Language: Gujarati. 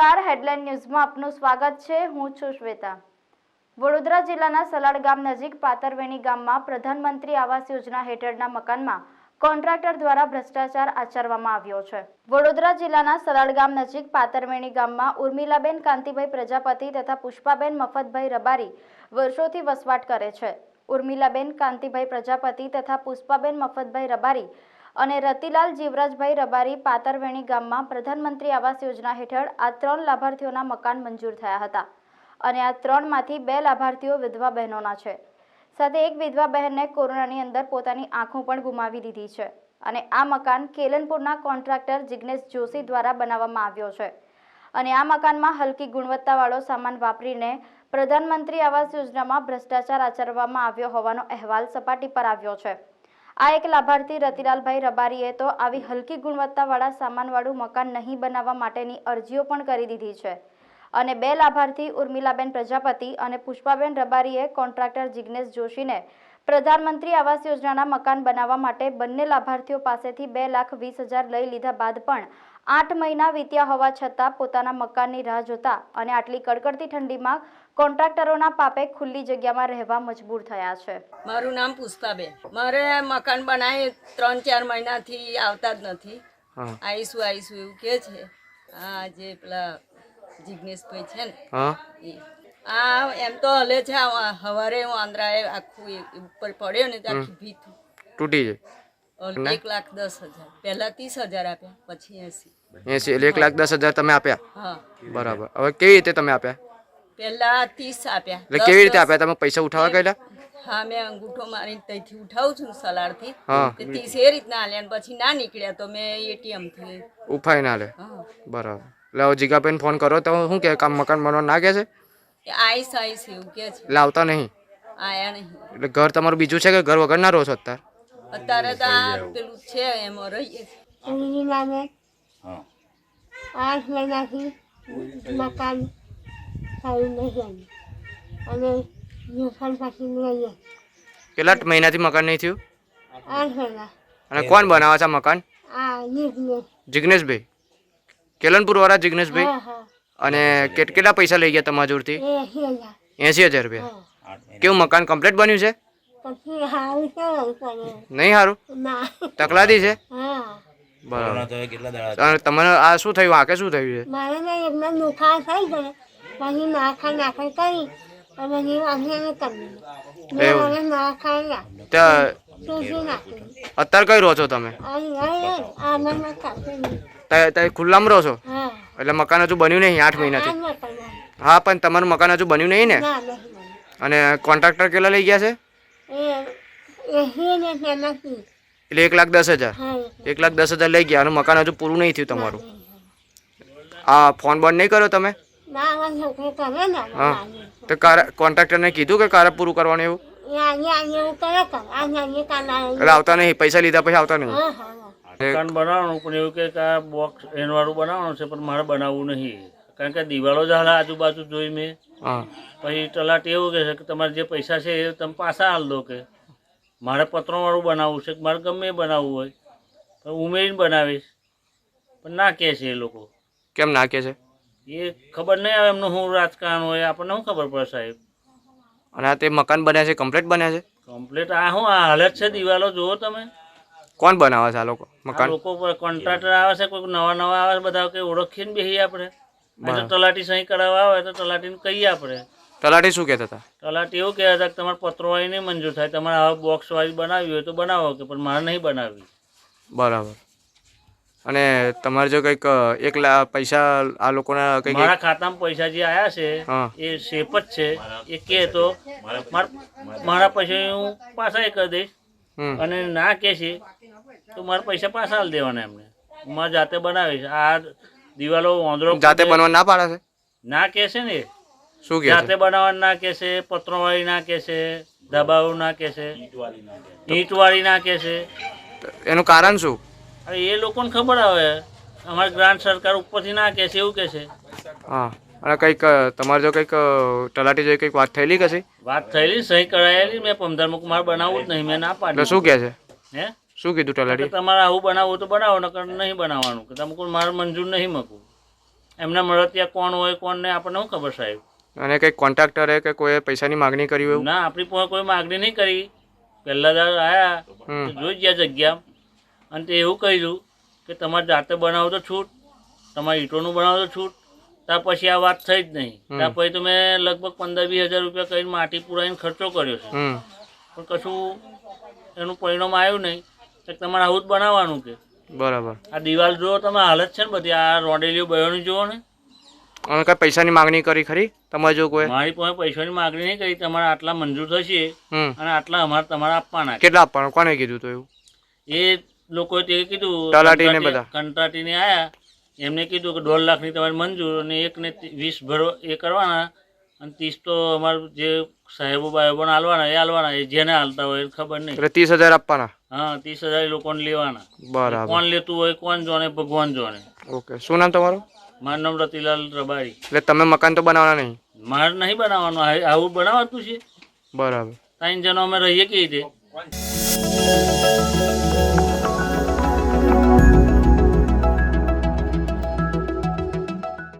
નમસ્કાર, હેડલાઇન ન્યૂઝમાં આપનું સ્વાગત છે। હું છું શ્વેતા। વડોદરા જિલ્લાના સલાડ ગામ નજીક પાતરવેણી ગામમાં પ્રધાનમંત્રી આવાસ યોજના હેઠળના મકાનમાં કોન્ટ્રાક્ટર દ્વારા ભ્રષ્ટાચાર આચરવામાં આવ્યો છે। વડોદરા જિલ્લાના સલાડ ગામ નજીક પાતરવેણી ગામમાં ઉર્મિલાબેન કાંતિભાઈ પ્રજાપતિ તથા પુષ્પાબેન મફતભાઈ રબારી વર્ષોથી વસવાટ કરે છે। ઉર્મિલાબેન કાંતિભાઈ પ્રજાપતિ તથા પુષ્પાબેન મફતભાઈ રબારી અને રતિલાલ જીવરાજભાઈ રબારી પાતરવેણી ગામમાં પ્રધાનમંત્રી આવાસ યોજના હેઠળ આ 3 લાભાર્થીઓના મકાન મંજૂર થયા હતા અને આ 3માંથી 2 લાભાર્થીઓ વિધવા બહેનોના છે। સાથે એક વિધવા બહેનને કોરોનાની અંદર પોતાની આંખો પણ ગુમાવી દીધી છે અને આ મકાન કેલનપુરના કોન્ટ્રાક્ટર જિગ્નેશ જોશી દ્વારા બનાવવામાં આવ્યો છે અને આ મકાનમાં હલકી ગુણવત્તાવાળો સામાન વાપરીને પ્રધાનમંત્રી આવાસ યોજનામાં ભ્રષ્ટાચાર આચરવામાં આવ્યો હોવાનો અહેવાલ સપાટી પર આવ્યો છે। આ એક લાભાર્થી રતિલાલભાઈ રબારીએ તો આવી હલકી ગુણવત્તાવાળા સામાનવાળું મકાન નહીં બનાવવા માટેની અરજીઓ પણ કરી દીધી છે અને 2 લાભાર્થી ઉર્મિલાબેન પ્રજાપતિ અને પુષ્પાબેન રબારીએ કોન્ટ્રાક્ટર જિગ્નેશ જોશીને પ્રધાનમંત્રી આવાસ યોજનાના મકાન બનાવવા માટે બંને લાભાર્થીઓ પાસેથી 2,20,000 લઈ લીધા બાદ પણ 8 મહિના વીત્યા હોવા છતાં પોતાના મકાનની રાહ જોતા અને આટલી કડકડતી ઠંડીમાં કોન્ટ્રાક્ટરોના પાપે ખુલ્લી જગ્યામાં રહેવા મજબૂર થયા છે। મારું નામ પુષ્પાબેન। મારે મકાન બનાવી 3-4 મહિનાથી આવતા જ નથી। આવીશું એવું કે છે। આ જે પેલા જિગ્નેશભાઈ છે ને આ એમ તો હલે છે। સવારે હું આંદ્રાએ આખું ઉપર પડ્યો ને તો આખી ભીત તૂટી જાય। 1,10,000 પહેલા 30,000 આપ્યા, પછી 80 એટલે 1,10,000 તમે આપ્યા? હા, બરાબર। હવે કેવી રીતે તમે આપ્યા? પહેલા 30 આપ્યા। એટલે કેવી રીતે આપ્યા? તમે પૈસા ઉઠાવવા ગયેલા? હા, મેં અંગૂઠો મારી ત્યાંથી ઉઠાવું છું સલાડથી, તે 30 એ રીતના આલ્યા ને પછી ના નીકળ્યા તો મેં ATM થી ઉફાઈ ના લે। બરાબર। એટલે હવે જીગાબેન ફોન કરો તો શું કે કામ મકાન બનવા ના કે છે? આઈસ એવું કે છે। એટલે આવતા નહીં? આયા નહીં। એટલે ઘર તમારું બીજું છે કે ઘર વગર ના રહો છો અત્યારે? અત્યારે તો આ પેલું છે એમાં રહીએ છીએ। 8 મહિનાથી મકાન થયું નહીં અને જોખમ પછી રહીએ। કેટલા મહિનાથી મકાન નહીં થયું? 8 મહિના। અને કોણ બનાવે છે આ મકાન? આ જિગ્નેશભાઈ, કેલનપુર વાળા જિગ્નેશભાઈ। હા, અને કેટલા પૈસા લઈ ગયા તમારા જોડથી? 80,000। 80,000 રૂપિયા। કેવું મકાન કમ્પ્લીટ બન્યું છે? પછી હારું છે નહીં સારું? ના, તકલાદી છે? હા। બરાબર। અને તમારે આ શું થયું? આંખે શું થયું છે? મારે ને એકદમ દુખાવા થઈ ગયો, પછી નાખા કરી અને પછી વાંધો કરી મેં નાખા ત્યાં શોષી નાખી। અત્યારે કઈ રહો છો તમે? આનંદમાં કાપી। ત્યાં ખુલ્લામાં રહો છો? હા, એટલે મકાન હજુ બન્યું નહીં 8 મહિનાથી? હા, પણ તમારું મકાન હજુ બન્યું નહીં ને? ના, નહીં। અને કોન્ટ્રાક્ટર કેટલા લઈ ગયા છે? એટલે 1,10,000। 1,10,000 લઈ ગયા અને મકાન હજુ પૂરું નહીં થયું તમારું? આ ફોન બંધ નહીં કર્યો તમે? હા, તો કોન્ટ્રાક્ટરને કીધું કે કારે પૂરું કરવાનું એવું? એટલે આવતા નહીં? પૈસા લીધા પછી આવતા નહીં? મકાન બનાવવાનું પણ એવું કે આ બોક્સ એનવાળું બનાવવાનું છે પણ મારે બનાવવું નહીં, કારણ કે દિવાલો જ હાલ આજુબાજુ જોઈ મેં। પછી તલાટ એવું કહે છે કે તમારે જે પૈસા છે એ તમે પાછા હાલ દો, કે મારે પત્રોવાળું બનાવવું છે, મારે ગમે એ બનાવવું હોય તો ઉમેરીને બનાવીશ, પણ ના કહે છે એ લોકો। કેમ ના કે છે? એ ખબર નહીં આવે એમનું શું રાજકારણ હોય, આપણને શું ખબર પડે સાહેબ। અને આ તે મકાન બન્યા છે કમ્પ્લીટ બન્યા છે? કમ્પ્લીટ આ શું આ હાલત છે, દિવાલો જુઓ તમે। કોણ બનાવે છે આ લોકો આ મકાન? લોકો કોન્ટ્રાક્ટર આવે છે, કોઈ નવા આવે છે, બધા કે ઓળખીને બેસીએ આપણે। તલાટી સહી કરાવવા આવે તો તલાટીને કહીએ આપણે। તલાટી શું કહેતા હતા? તલાટી એવું કહેતા હતા કે તમારે પત્રવાળી નહીં મંજૂર થાય, તમારે આવા બોક્સ વાળી બનાવવી હોય તો બનાવો, કે પણ મારે નહીં બનાવવી। બરાબર। અને તમારે જો કંઈક પૈસા આ લોકોના કંઈક મારા ખાતામાં પૈસા જે આવ્યા છે એ સેફ જ છે, એ કહે તો મારા પૈસા હું પાછા એ કરી દઈશ, અને ના કહે છે તો મારા પૈસા પાછા હાલ દેવાના એમને, હું મારે જાતે બનાવીશ। આ દિવાલો વાંદરો જાતે બનવા ના પાડે છે? ના કહે છે ને, શું કહે? જાતે બનાવવાનું ના કહે છે, પત્રોવાળી ના કહે છે, ધાબાઓ ના કહે છે, ઈંટવાળી ના કહે છે। એનું કારણ શું? અરે એ લોકોને ખબર આવે, અમારી ગ્રાન્ટ સરકાર ઉપરથી ના કહે છે એવું કહે છે। હા, અને કંઈક તમારે જો કંઈક તલાટી જોઈ કંઈક વાત થયેલી કશી? વાત થયેલી, સહી કરાયેલી, મેં 15 મારે બનાવવું જ નહીં, મેં ના પાડી। શું કહે છે? હે, શું કીધું તલાટી? તમારે આવું બનાવવું તો બનાવો, નકર નહીં બનાવવાનું, કે તમે કોઈ મારે મંજૂર નહીં મૂકવું। એમના મળતિયા કોણ હોય કોણ નહીં આપણને શું ખબર સાહેબ. અને કંઈક કોન્ટ્રાક્ટરે કે કોઈ પૈસાની માગણી કરી હોય એવું? ના, આપણી પાસે કોઈ માગણી નહીં કરી. પહેલા દાડ આવ્યા તો જોઈ ગયા જગ્યા અને તે એવું કહ્યું કે તમારે જાતે બનાવો તો છૂટ, તમારે ઈંટોનું બનાવો તો છૂટ. ત્યાર પછી આ વાત થઈ જ નહીં. ત્યાર પછી તો મેં લગભગ 15-20 હજાર રૂપિયા કરીને માટી પુરાઈને ખર્ચો કર્યો છે, પણ કશું એનું પરિણામ આવ્યું નહીં. કે તમારે આવું જ બનાવવાનું કે. બરાબર. આ દિવાલ જુઓ તમે, હાલત છે ને બધી, આ રોડેલીઓ બયોની જુઓ ને. અને કઈ પૈસાની માગણી કરી ખરી તમારે જો કોઈ? મારી પાસે પૈસાની માગણી નહીં કરી. તમારે આટલા મંજૂર થશે અને આટલા અમારે તમારે આપવાના. કેટલા આપવાના? કોને કીધું તો એવું? એ લોકોએ તે કીધું, તલાટીને બધા કંટ્રાટીને આયા, એમને કીધું કે 2.5 લાખની તમારે મંજૂર અને 1 ને 20 એ કરવાના અને 30 તો અમારે જે સાહેબો બાહેબોને હાલવાના એ હાલવાના, એ જેને હાલતા હોય એ ખબર નહીં. એટલે 30,000 આપવાના? હા, 30,000 એ લોકોને લેવાના. બરાબર. કોણ લેતું હોય કોણ જાણે, ભગવાન જાણે. ઓકે. શું નામ તમારું? મારું નામ રતિલાલ રબારી. એટલે તમે મકાન તો બનાવવાના નહીં? મારે નહીં બનાવવાનું, આવું બનાવતું છે. બરાબર. 3 જણો અમે રહીએ કેવી રીતે?